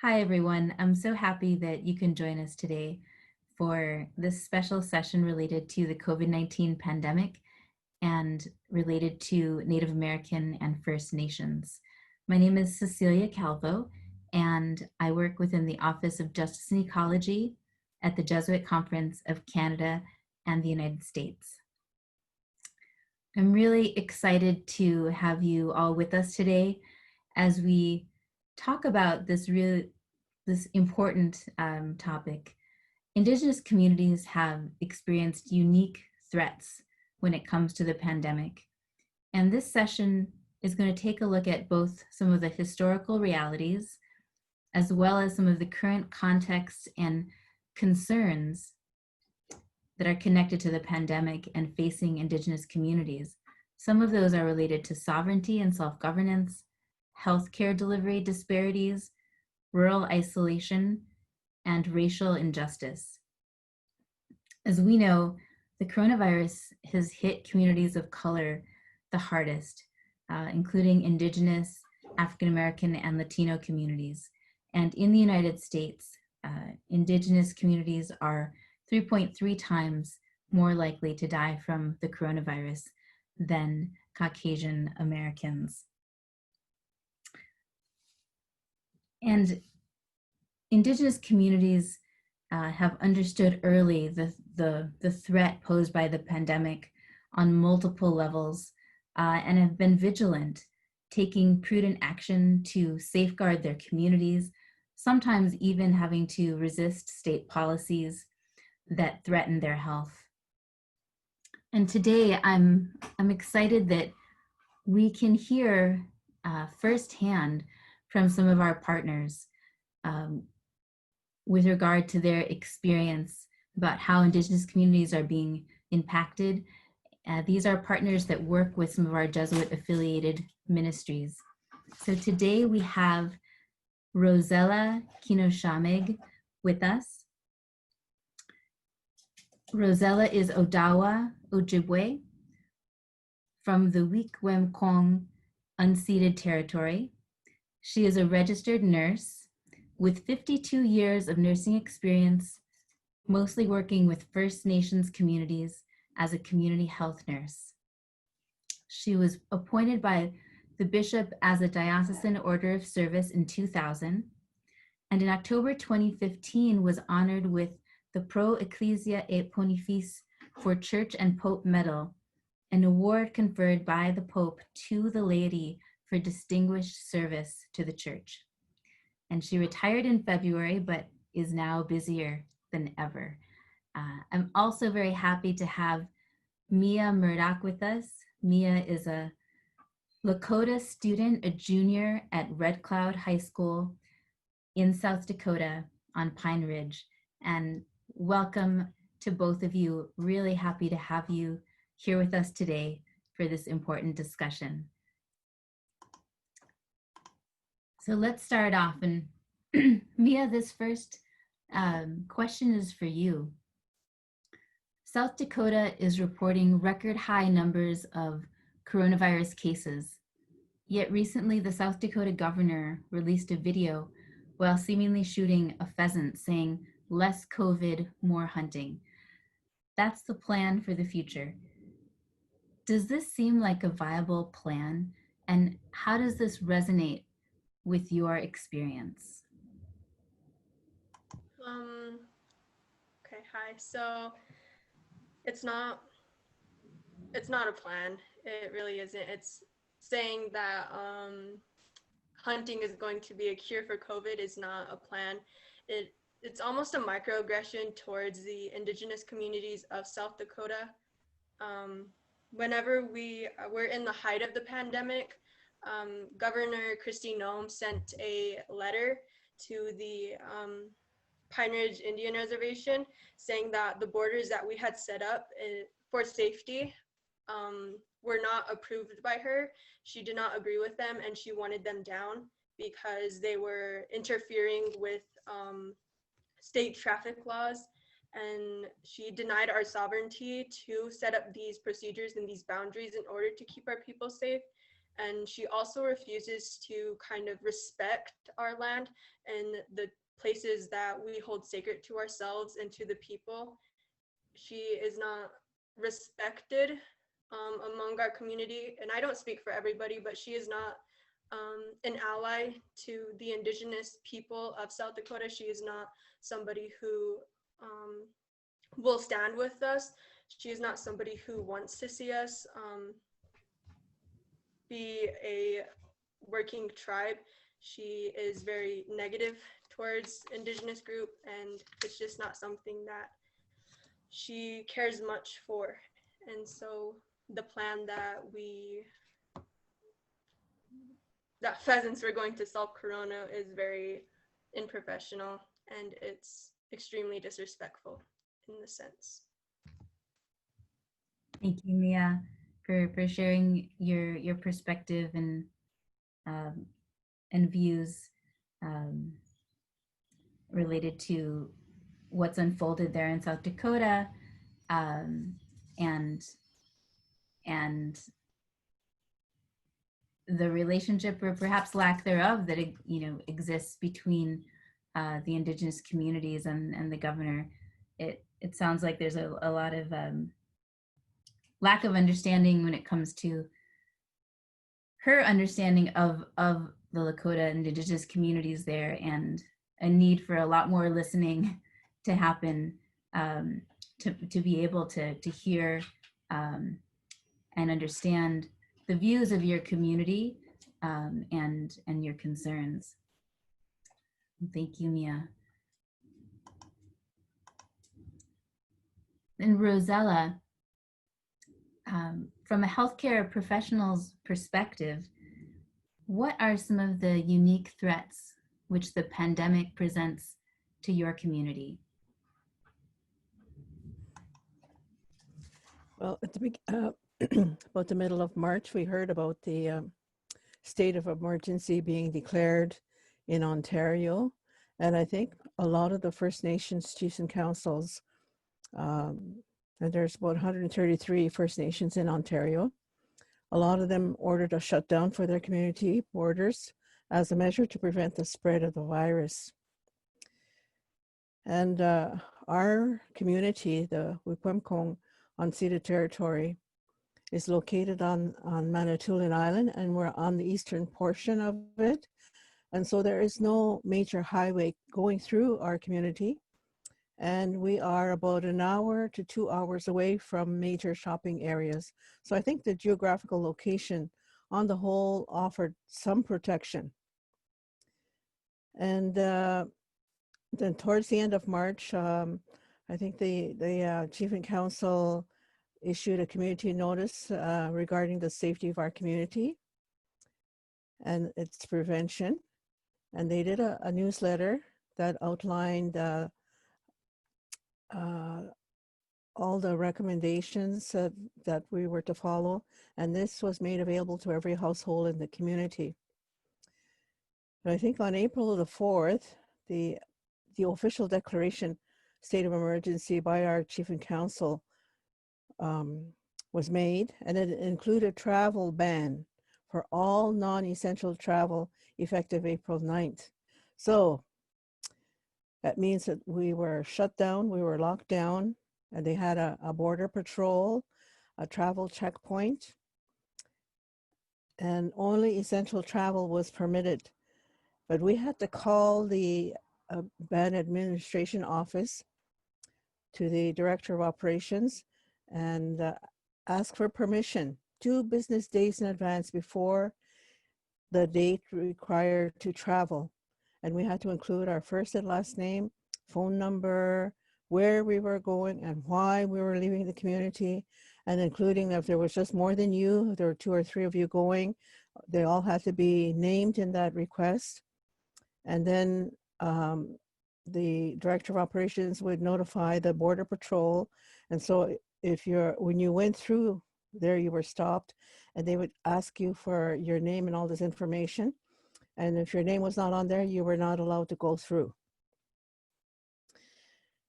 Hi, everyone. I'm so happy that you can join us today for this special session related to the COVID-19 pandemic and related to Native American and First Nations. My name is Cecilia Calvo, and I work within the Office of Justice and Ecology at the Jesuit Conference of Canada and the United States. I'm really excited to have you all with us today as we talk about this important topic. Indigenous communities have experienced unique threats when it comes to the pandemic. And this session is going to take a look at both some of the historical realities as well as some of the current contexts and concerns that are connected to the pandemic and facing Indigenous communities. Some of those are related to sovereignty and self-governance, healthcare delivery disparities, rural isolation, and racial injustice. As we know, the coronavirus has hit communities of color the hardest, including Indigenous, African American, and Latino communities. And in the United States, Indigenous communities are 3.3 times more likely to die from the coronavirus than Caucasian Americans. And Indigenous communities have understood early the threat posed by the pandemic on multiple levels and have been vigilant, taking prudent action to safeguard their communities, sometimes even having to resist state policies that threaten their health. And today I'm excited that we can hear firsthand from some of our partners with regard to their experience about how Indigenous communities are being impacted. These are partners that work with some of our Jesuit affiliated ministries. So today we have Rosella Kinoshamig with us. Rosella is Odawa Ojibwe from the Wikwemkong unceded territory. She is a registered nurse with 52 years of nursing experience, mostly working with First Nations communities as a community health nurse. She was appointed by the bishop as a diocesan order of service in 2000, and in October 2015 was honored with the Pro Ecclesia et Pontifice for Church and Pope Medal, an award conferred by the Pope to the laity for distinguished service to the Church. And she retired in February, but is now busier than ever. I'm also very happy to have Mia Murdoch with us. Mia is a Lakota student, a junior at Red Cloud High School in South Dakota on Pine Ridge. And welcome to both of you. Really happy to have you here with us today for this important discussion. So let's start off. And Mia, this first question is for you. South Dakota is reporting record high numbers of coronavirus cases. Yet recently, the South Dakota governor released a video while seemingly shooting a pheasant saying, "Less COVID, more hunting." That's the plan for the future. Does this seem like a viable plan? And how does this resonate with your experience? Okay, hi. So it's not a plan. It really isn't. It's saying that hunting is going to be a cure for COVID is not a plan. It's almost a microaggression towards the Indigenous communities of South Dakota. Whenever we were in the height of the pandemic, Governor Kristi Noem sent a letter to the Pine Ridge Indian Reservation saying that the borders that we had set up for safety were not approved by her. She did not agree with them, and she wanted them down because they were interfering with state traffic laws, and she denied our sovereignty to set up these procedures and these boundaries in order to keep our people safe. And she also refuses to kind of respect our land and the places that we hold sacred to ourselves and to the people. She is not respected among our community. And I don't speak for everybody, but she is not an ally to the Indigenous people of South Dakota. She is not somebody who will stand with us. She is not somebody who wants to see us be a working tribe. She is very negative towards Indigenous group, and it's just not something that she cares much for. And so the plan that pheasants were going to solve corona is very unprofessional, and it's extremely disrespectful in the sense. Thank you, Mia, for sharing your perspective um, and views um, related to what's unfolded there in South Dakota, um, and and the relationship or perhaps lack thereof that exists between the Indigenous communities and the governor. It sounds like there's a lot of lack of understanding when it comes to her understanding of the Lakota Indigenous communities there, and a need for a lot more listening to happen, to be able to hear and understand the views of your community, and your concerns. Thank you, Mia. And Rosella, from a healthcare professional's perspective, what are some of the unique threats which the pandemic presents to your community? Well, at the about the middle of March, we heard about the state of emergency being declared in Ontario. And I think a lot of the First Nations chiefs and councils, and there's about 133 First Nations in Ontario, a lot of them ordered a shutdown for their community borders as a measure to prevent the spread of the virus. And our community, the Wikwemkong unceded territory, is located on Manitoulin Island, and we're on the eastern portion of it. And so there is no major highway going through our community. And we are about an hour to 2 hours away from major shopping areas. So I think the geographical location on the whole offered some protection. And then towards the end of March, I think the Chief and Council issued a community notice regarding the safety of our community and its prevention. And they did a newsletter that outlined all the recommendations that we were to follow. And this was made available to every household in the community. And I think on April the 4th, the official declaration state of emergency by our Chief and Council was made, and it included travel ban for all non-essential travel effective April 9th. So that means that we were shut down, we were locked down, and they had a border patrol, a travel checkpoint, and only essential travel was permitted. But we had to call the ban administration office to the director of operations and ask for permission 2 business days in advance before the date required to travel. And we had to include our first and last name, phone number, where we were going and why we were leaving the community, and including if there was just more than you, if there were 2 or 3 of you going, they all had to be named in that request. And then the director of operations would notify the border patrol. And so when you went through there, you were stopped, and they would ask you for your name and all this information. And if your name was not on there, you were not allowed to go through.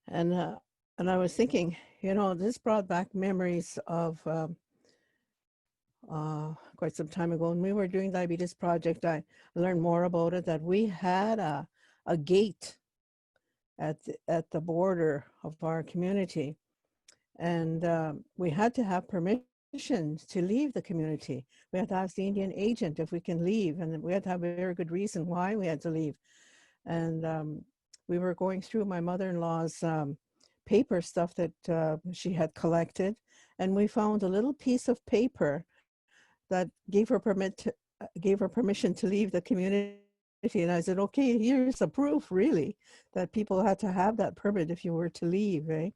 And I was thinking, this brought back memories of quite some time ago. When we were doing Diabetes Project, I learned more about it, that we had a gate at the border of our community. And we had to have permission to leave the community. We had to ask the Indian agent if we can leave, and we had to have a very good reason why we had to leave. And we were going through my mother-in-law's paper stuff that she had collected, and we found a little piece of paper that gave her permission to leave the community. And I said, okay, here's a proof, really, that people had to have that permit if you were to leave, eh?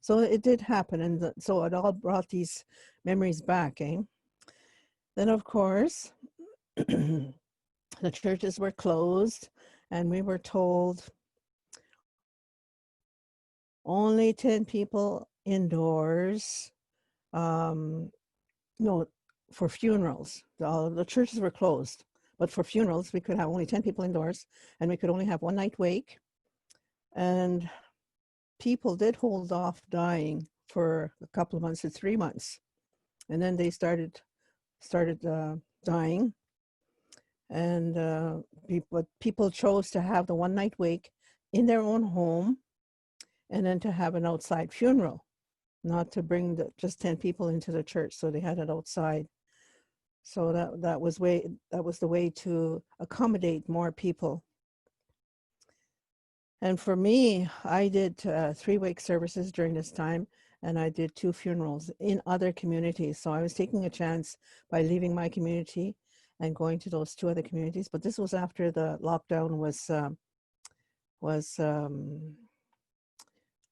So it did happen, and so it all brought these memories back, eh? Then, of course, the churches were closed, and we were told only 10 people indoors. No, for funerals. The churches were closed, but for funerals, we could have only 10 people indoors, and we could only have one night wake. And people did hold off dying for a couple of months to 3 months, and then they started dying. And people chose to have the one night wake in their own home, and then to have an outside funeral, not to bring just 10 people into the church. So they had it outside. So that was the way to accommodate more people. And for me, I did 3 wake services during this time, and I did 2 funerals in other communities. So I was taking a chance by leaving my community and going to those 2 other communities. But this was after the lockdown was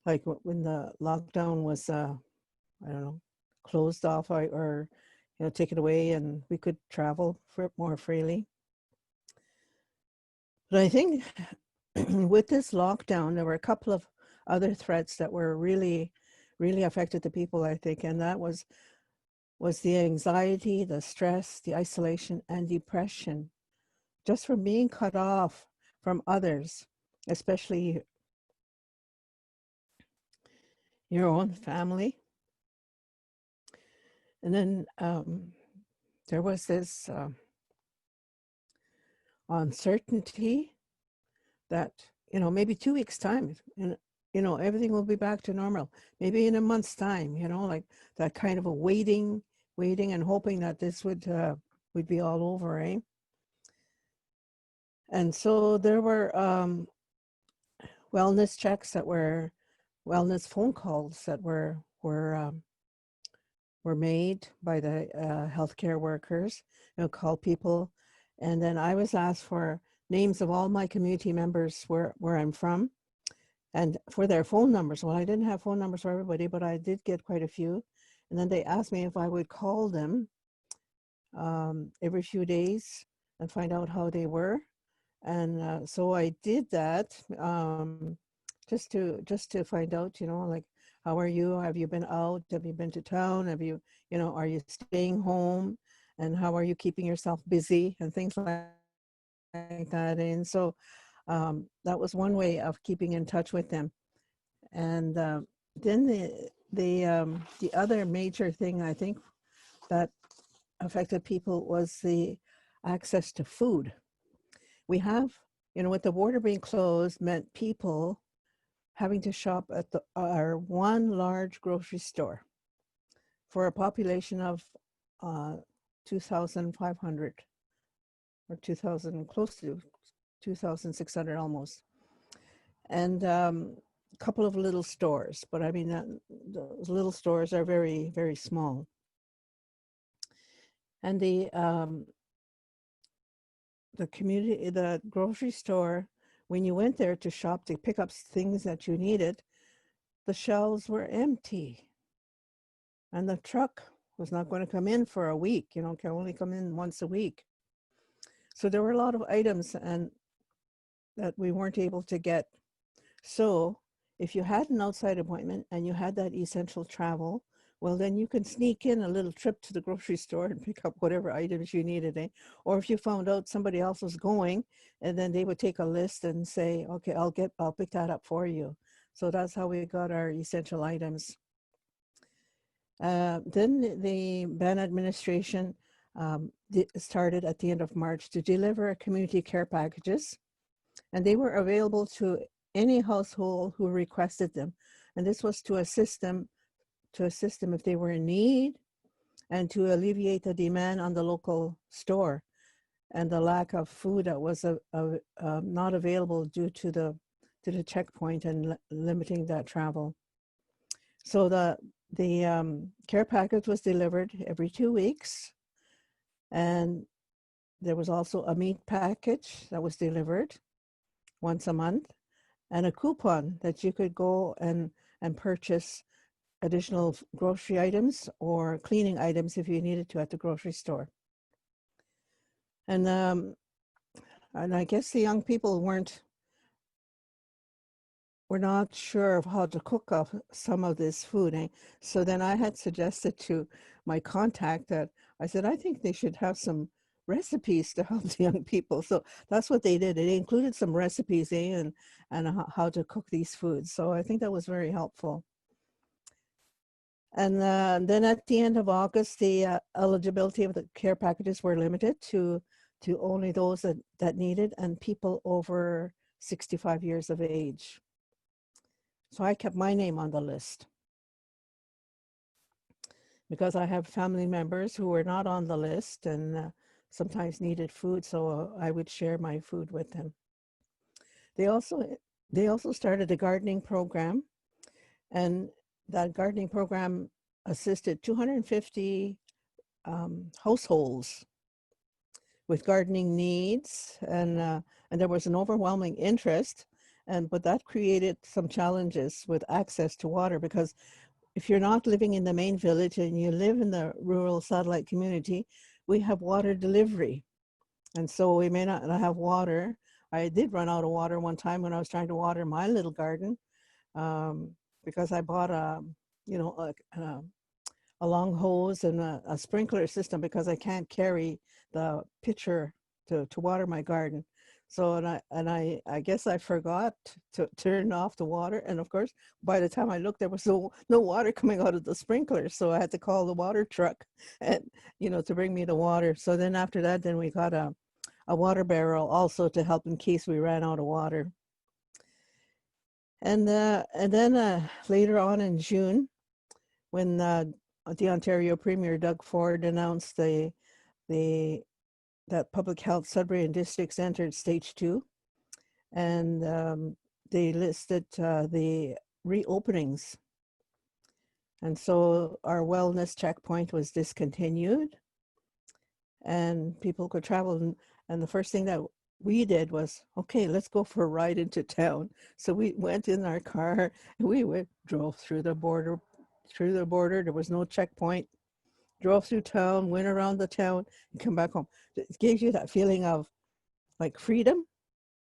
like when the lockdown was, I don't know, closed off or taken away, and we could travel more freely. But I think with this lockdown, there were a couple of other threats that were really, really affected the people, I think, and that was the anxiety, the stress, the isolation, and depression, just from being cut off from others, especially your own family. And then there was this uncertainty that, maybe 2 weeks' time, and, everything will be back to normal. Maybe in a month's time, like that kind of a waiting and hoping that this would be all over, eh? And so there were wellness checks wellness phone calls that were made by the healthcare workers, call people. And then I was asked for names of all my community members where I'm from, and for their phone numbers. Well, I didn't have phone numbers for everybody, but I did get quite a few. And then they asked me if I would call them every few days and find out how they were. And so I did that just to find out, like, how are you? Have you been out? Have you been to town? Have you, are you staying home? And how are you keeping yourself busy and things like that? And so that was one way of keeping in touch with them. And then the other major thing I think that affected people was the access to food. We have, with the border being closed, meant people having to shop at our one large grocery store for a population of 2,500 or 2,000, close to 2,600 almost, and a couple of little stores. But I mean, those little stores are very, very small. And the grocery store, when you went there to shop to pick up things that you needed, the shelves were empty. And the truck was not going to come in for a week, can only come in once a week. So there were a lot of items and that we weren't able to get. So if you had an outside appointment and you had that essential travel, well, then you can sneak in a little trip to the grocery store and pick up whatever items you needed. Eh? Or if you found out somebody else was going, and then they would take a list and say, okay, I'll pick that up for you. So that's how we got our essential items. Then the Ban administration started at the end of March to deliver community care packages, and they were available to any household who requested them. And this was to assist them if they were in need, and to alleviate the demand on the local store and the lack of food that was not available due to the checkpoint and limiting that travel. So the care package was delivered every 2 weeks, and there was also a meat package that was delivered once a month, and a coupon that you could go and purchase additional grocery items or cleaning items if you needed to at the grocery store. And I guess the young people were not sure of how to cook up some of this food. Eh? So then I had suggested to my contact that I said, I think they should have some recipes to help the young people. So that's what they did. They included some recipes and how to cook these foods. So I think that was very helpful. And then at the end of August, the eligibility of the care packages were limited to only those that needed, and people over 65 years of age. So I kept my name on the list because I have family members who were not on the list and sometimes needed food, so I would share my food with them. They also started a gardening program, and that gardening program assisted 250 households with gardening needs, and there was an overwhelming interest, but that created some challenges with access to water, because if you're not living in the main village and you live in the rural satellite community, we have water delivery, and so we may not have water. I did run out of water one time when I was trying to water my little garden, because I bought a long hose and a sprinkler system because I can't carry the pitcher to water my garden. So I guess I forgot to turn off the water, and of course by the time I looked, there was no water coming out of the sprinkler, so I had to call the water truck and to bring me the water. So then after that, then we got a water barrel also to help in case we ran out of water. And then later on in June, when the Ontario Premier Doug Ford announced that public health Sudbury and districts entered stage 2, and they listed the reopenings. And so our wellness checkpoint was discontinued and people could travel. And the first thing that we did was, okay, let's go for a ride into town. So we went in our car and we drove through the border. There was no checkpoint. Drove through town, went around the town, and come back home. It gives you that feeling of like freedom,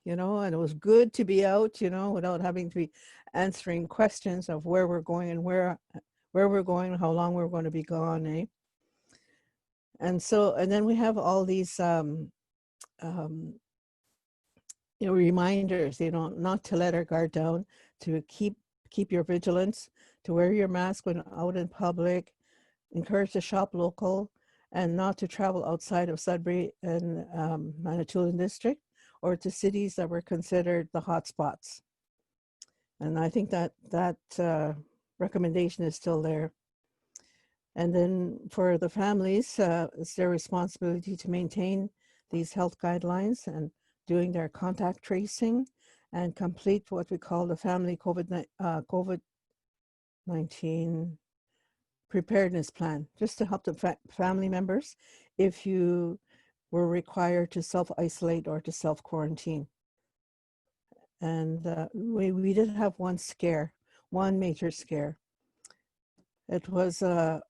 and it was good to be out, without having to be answering questions of where we're going and where we're going and how long we're going to be gone, eh? And then we have all these reminders, not to let our guard down, to keep your vigilance, to wear your mask when out in public, encourage to shop local, and not to travel outside of Sudbury and Manitoulin District, or to cities that were considered the hot spots. And I think that recommendation is still there. And then for the families, it's their responsibility to maintain these health guidelines and doing their contact tracing and complete what we call the family COVID-19 preparedness plan, just to help the family members if you were required to self-isolate or to self-quarantine. And we did have one major scare. It was, the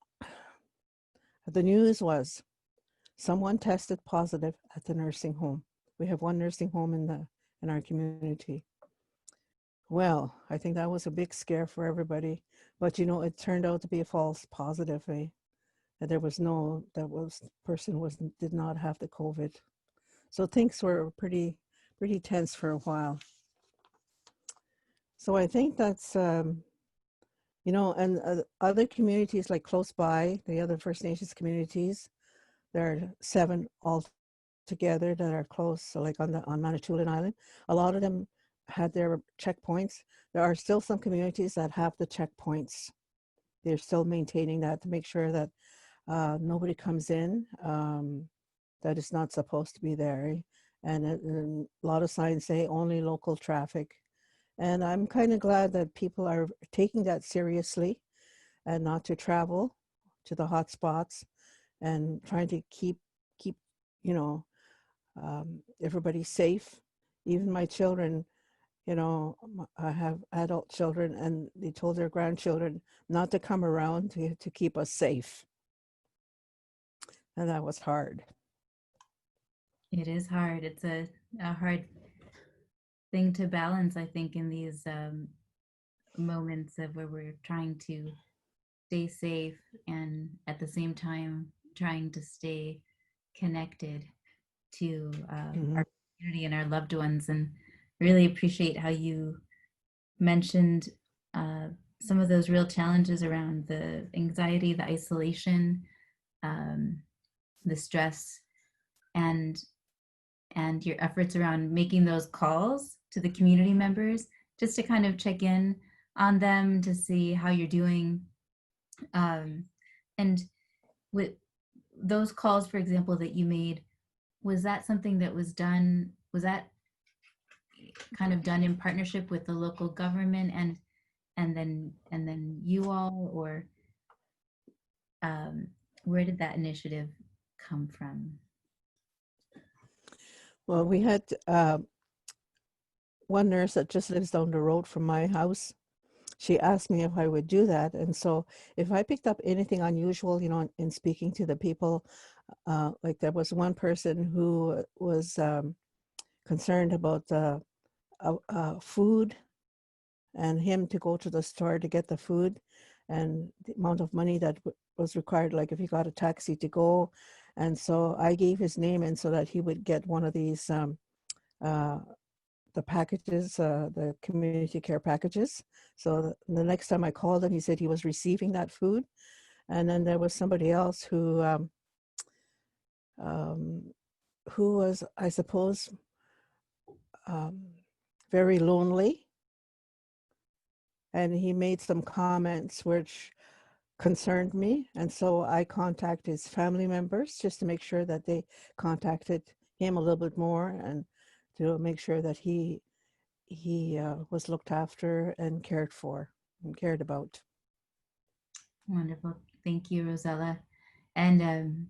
news was someone tested positive at the nursing home. We have one nursing home in our community. Well, I think that was a big scare for everybody, but it turned out to be a false positive, eh? That person did not have the COVID. So things were pretty tense for a while. So I think that's You know, and other communities like close by, the other First Nations communities, there are 7 altogether that are close. So like on Manitoulin Island, a lot of them had their checkpoints. There are still some communities that have the checkpoints. They're still maintaining that to make sure that nobody comes in that is not supposed to be there. And a lot of signs say only local traffic. And I'm kind of glad that people are taking that seriously and not to travel to the hot spots and trying to keep you know, everybody safe. Even my children, you know, I have adult children, and they told their grandchildren not to come around to keep us safe. And that was hard. It is hard. It's a hard thing to balance, I think, in these moments of where we're trying to stay safe and at the same time trying to stay connected to our community and our loved ones. And really appreciate how you mentioned some of those real challenges around the anxiety, the isolation, the stress, and your efforts around making those calls to the community members just to kind of check in on them to see how you're doing. And with those calls, for example, that you made, was that something that was done, was that kind of done in partnership with the local government and then you all, or where did that initiative come from? Well, we had one nurse that just lives down the road from my house. She asked me if I would do that. And so if I picked up anything unusual, you know, in speaking to the people, like there was one person who was concerned about food and him to go to the store to get the food and the amount of money that was required, like if he got a taxi to go. And so I gave his name in so that he would get one of these the packages, the community care packages. So the next time I called him, he said he was receiving that food. And then there was somebody else who was, I suppose, very lonely. And he made some comments which concerned me. And so I contacted his family members just to make sure that they contacted him a little bit more and to make sure that he was looked after and cared for and cared about. Wonderful. Thank you, Rosella. And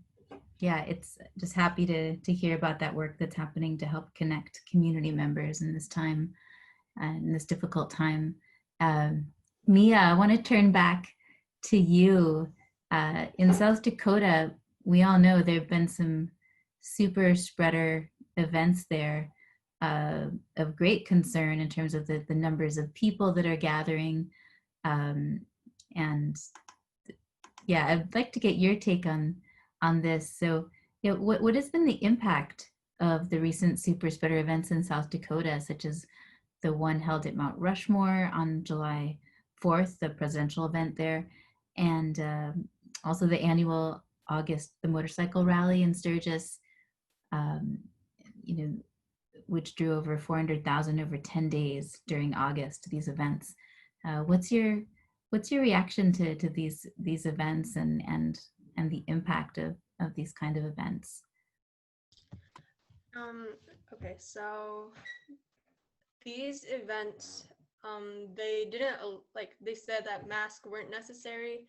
yeah, it's just happy to hear about that work that's happening to help connect community members in this time, in this difficult time. Mia, I want to turn back to you. In South Dakota, we all know there have been some super spreader events there of great concern in terms of the numbers of people that are gathering. And yeah, I'd like to get your take on this. So, you know, what has been the impact of the recent super spreader events in South Dakota, such as the one held at Mount Rushmore on July 4th, the presidential event there, and also the annual the motorcycle rally in Sturgis, you know, which drew over 400,000 over 10 days during August, these events. What's your reaction to these events and the impact of these kind of events? Okay, so these events, they didn't, like, they said that masks weren't necessary,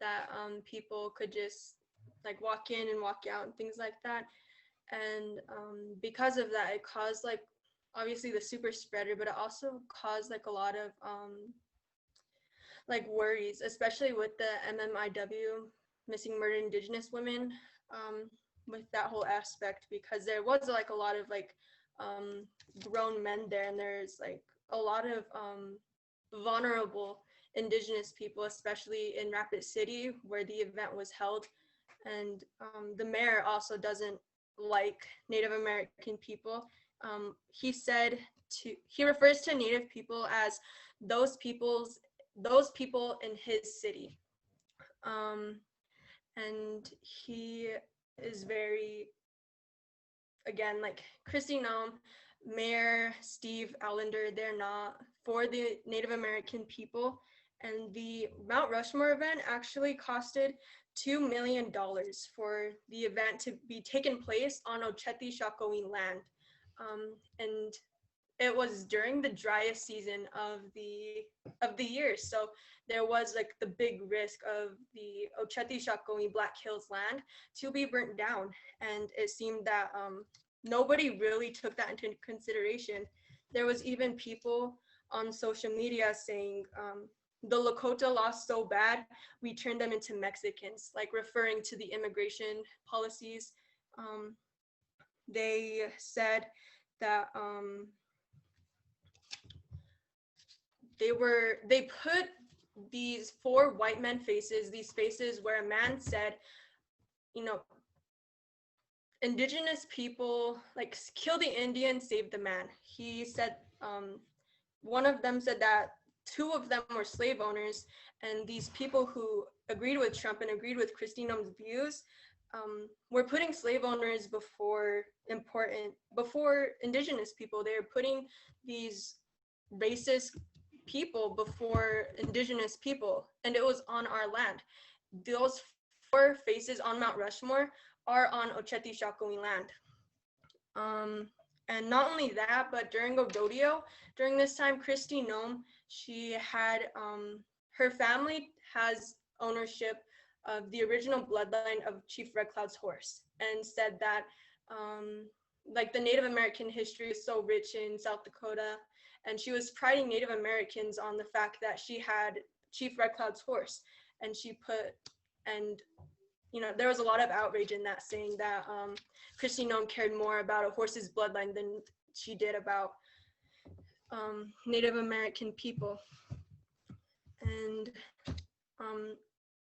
that people could just like walk in and walk out and things like that. And because of that, it caused like obviously the super spreader, but it also caused like a lot of like worries, especially with the MMIW, missing murdered Indigenous women, with that whole aspect, because there was like a lot of like grown men there, and there's like a lot of vulnerable Indigenous people, especially in Rapid City where the event was held. And the mayor also doesn't like Native American people. He refers to Native people as those peoples those people in his city. And he is very, again, like Kristi Noem, Mayor Steve Allender, they're not for the Native American people. And the Mount Rushmore event actually costed $2 million for the event to be taken place on Oceti Sakowin land. And it was during the driest season of the year, so there was like the big risk of the Oceti Sakowin Black Hills land to be burnt down, and it seemed that nobody really took that into consideration. There was even people on social media saying the Lakota lost so bad we turned them into Mexicans, like referring to the immigration policies. They said that they put these 4 white men faces, these faces where a man said, you know, Indigenous people, like, kill the Indian, save the man. He said, one of them said that 2 of them were slave owners, and these people who agreed with Trump and agreed with Kristi Noem's views were putting slave owners before Indigenous people. They were putting these racist people before Indigenous people, and it was on our land. Those 4 faces on Mount Rushmore are on Oceti Sakowin land. And not only that, but during a rodeo, during this time, Kristi Noem, she had, her family has ownership of the original bloodline of Chief Red Cloud's horse, and said that like the Native American history is so rich in South Dakota, and she was priding Native Americans on the fact that she had Chief Red Cloud's horse, and she put, and you know, there was a lot of outrage in that, saying that Kristi Noem cared more about a horse's bloodline than she did about Native American people. And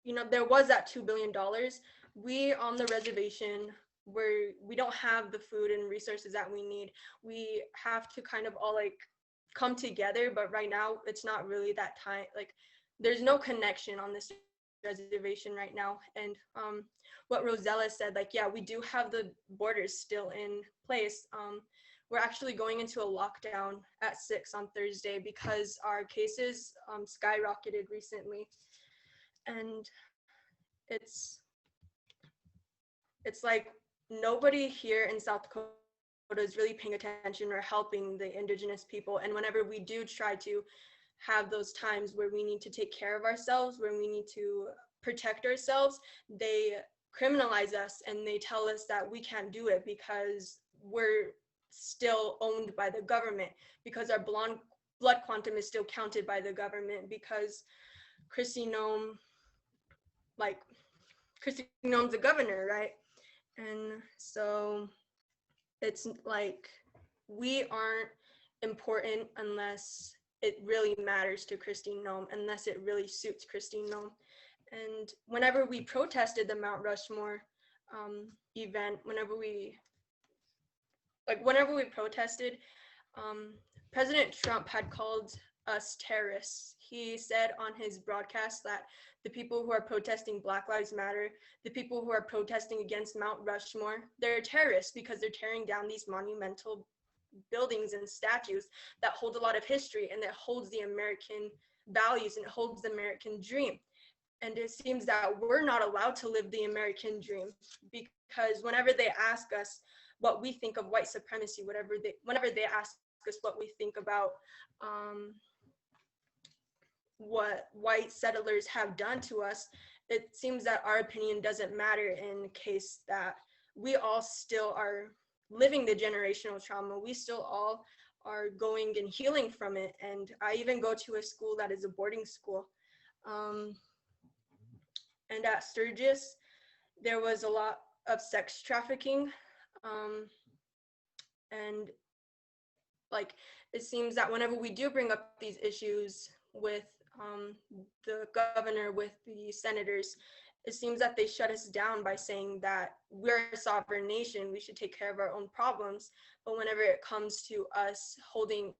you know, there was that $2 billion. We on the reservation, we don't have the food and resources that we need. We have to kind of all like come together, but right now it's not really that time. Like, there's no connection on this reservation right now. And what Rosella said, like, yeah, we do have the borders still in place. We're actually going into a lockdown at 6 on Thursday because our cases skyrocketed recently. And it's like nobody here in South Dakota is really paying attention or helping the Indigenous people. And whenever we do try to have those times where we need to take care of ourselves, where we need to protect ourselves, they criminalize us and they tell us that we can't do it because we're still owned by the government, because our blood quantum is still counted by the government, because Kristi Noem, like, Kristi Noem's a governor, right? And so it's like we aren't important unless it really matters to Kristi Noem, unless it really suits Kristi Noem. And whenever we protested the Mount Rushmore event, whenever we protested, President Trump had called us terrorists. He said on his broadcast that the people who are protesting Black Lives Matter, the people who are protesting against Mount Rushmore, they're terrorists because they're tearing down these monumental buildings and statues that hold a lot of history, and that holds the American values, and it holds the American dream. And it seems that we're not allowed to live the American dream, because whenever they ask us what we think of white supremacy, whenever they ask us what we think about what white settlers have done to us, it seems that our opinion doesn't matter in case that we all still are living the generational trauma. We still all are going and healing from it. And I even go to a school that is a boarding school. And at Sturgis, there was a lot of sex trafficking. And like, it seems that whenever we do bring up these issues with the governor, with the senators, it seems that they shut us down by saying that we're a sovereign nation, we should take care of our own problems. But whenever it comes to us holding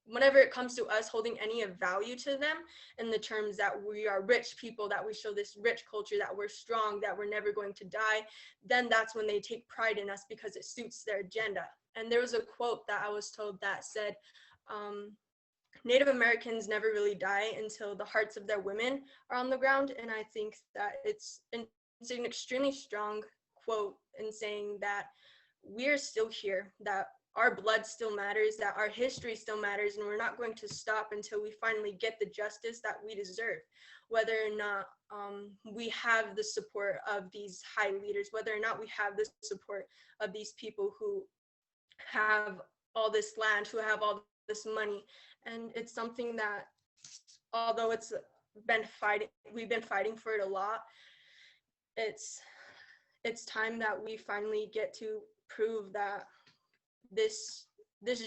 whenever it comes to us holding any of value to them in the terms that we are rich people, that we show this rich culture, that we're strong, that we're never going to die, then that's when they take pride in us because it suits their agenda. And there was a quote that I was told that said, Native Americans never really die until the hearts of their women are on the ground. And I think that it's an extremely strong quote in saying that we're still here, that our blood still matters, that our history still matters, and we're not going to stop until we finally get the justice that we deserve, whether or not we have the support of these high leaders, whether or not we have the support of these people who have all this land, who have all this money. And it's something that, although we've been fighting for it a lot, it's time that we finally get to prove that this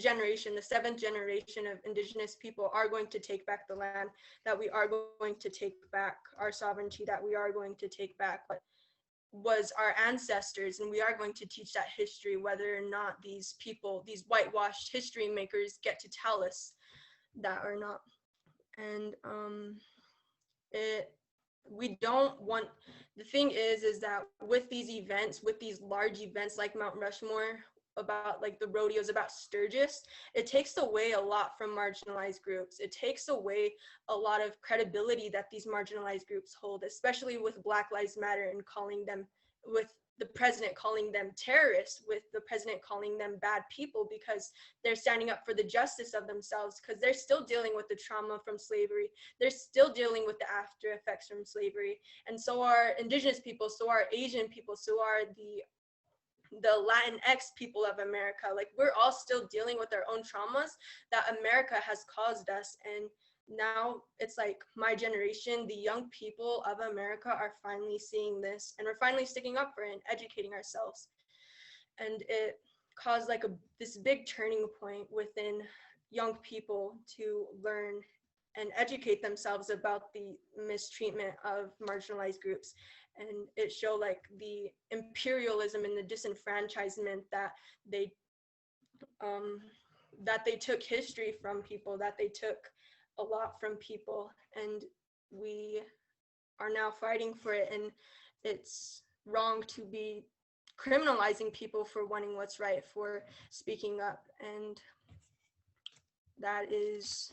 generation, the 7th generation of Indigenous people, are going to take back the land, that we are going to take back our sovereignty, that we are going to take back what was our ancestors, and we are going to teach that history, whether or not these people, these whitewashed history makers, get to tell us that or not. And we don't want, the thing is that with these events, with these large events like Mount Rushmore, about like the rodeos, about Sturgis, it takes away a lot from marginalized groups. It takes away a lot of credibility that these marginalized groups hold, especially with Black Lives Matter and calling them, with the president calling them terrorists, with the president calling them bad people because they're standing up for the justice of themselves, because they're still dealing with the trauma from slavery. They're still dealing with the after effects from slavery. And so are Indigenous people, so are Asian people, so are the Latinx people of America. Like, we're all still dealing with our own traumas that America has caused us. And now it's like my generation, the young people of America, are finally seeing this, and we're finally sticking up for it and educating ourselves. And it caused like this big turning point within young people to learn and educate themselves about the mistreatment of marginalized groups. And it showed like the imperialism and the disenfranchisement that they took history from people, that they took a lot from people, and we are now fighting for it. And it's wrong to be criminalizing people for wanting what's right, for speaking up. And that is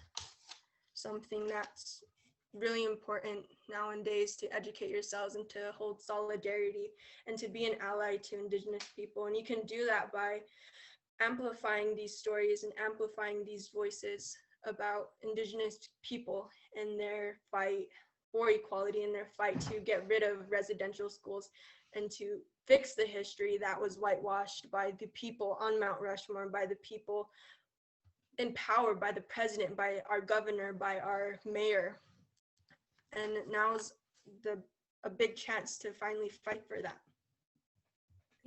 something that's really important nowadays, to educate yourselves and to hold solidarity and to be an ally to Indigenous people. And you can do that by amplifying these stories and amplifying these voices about Indigenous people and their fight for equality and their fight to get rid of residential schools and to fix the history that was whitewashed by the people on Mount Rushmore, by the people empowered by the president, by our governor, by our mayor. And now's a big chance to finally fight for that.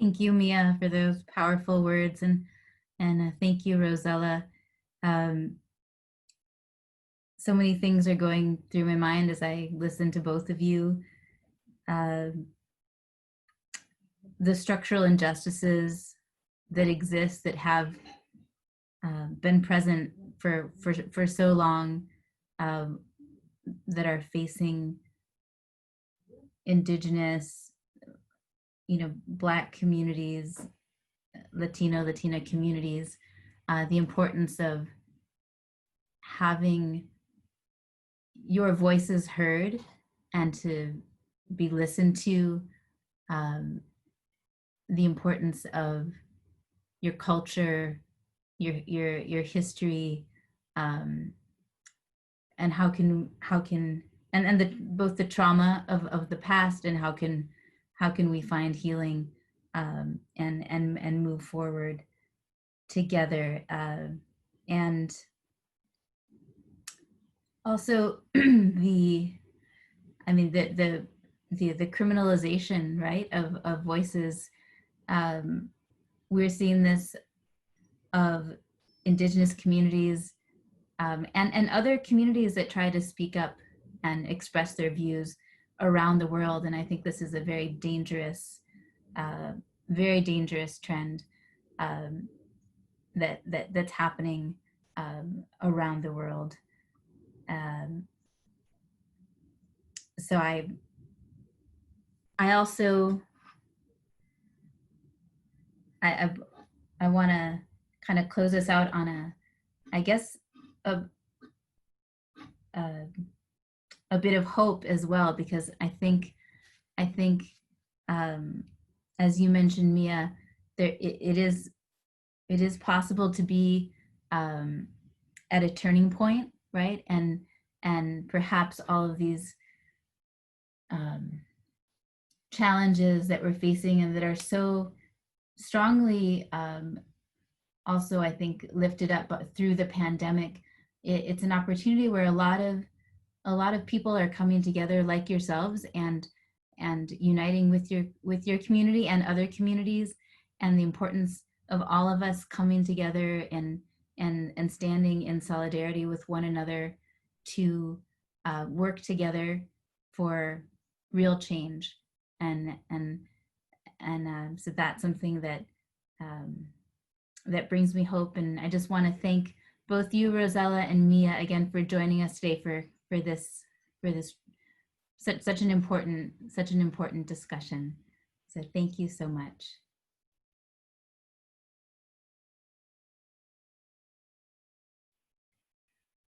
Thank you, Mia, for those powerful words, and thank you, Rosella. So many things are going through my mind as I listen to both of you. The structural injustices that exist, that have been present for so long, that are facing Indigenous, Black communities, Latina communities, the importance of having your voices heard and to be listened to, the importance of your culture, your history, and how can both the trauma of the past, and how can we find healing, and move forward together, and also the criminalization, right, of voices. We're seeing this of Indigenous communities, and other communities that try to speak up and express their views around the world. And I think this is a very dangerous trend that's happening around the world. So I also, I want to kind of close us out on I guess, a, a bit of hope as well, because I think, um, as you mentioned, Mia, it is possible to be at a turning point, right? And perhaps all of these challenges that we're facing and that are so strongly also, I think, lifted up through the pandemic, it's an opportunity where a lot of people are coming together, like yourselves, and uniting with your community and other communities, and the importance of all of us coming together and standing in solidarity with one another to work together for real change. So that's something that that brings me hope. And I just want to thank both you, Rosella, and Mia, again for joining us today for this such an important discussion. So thank you so much.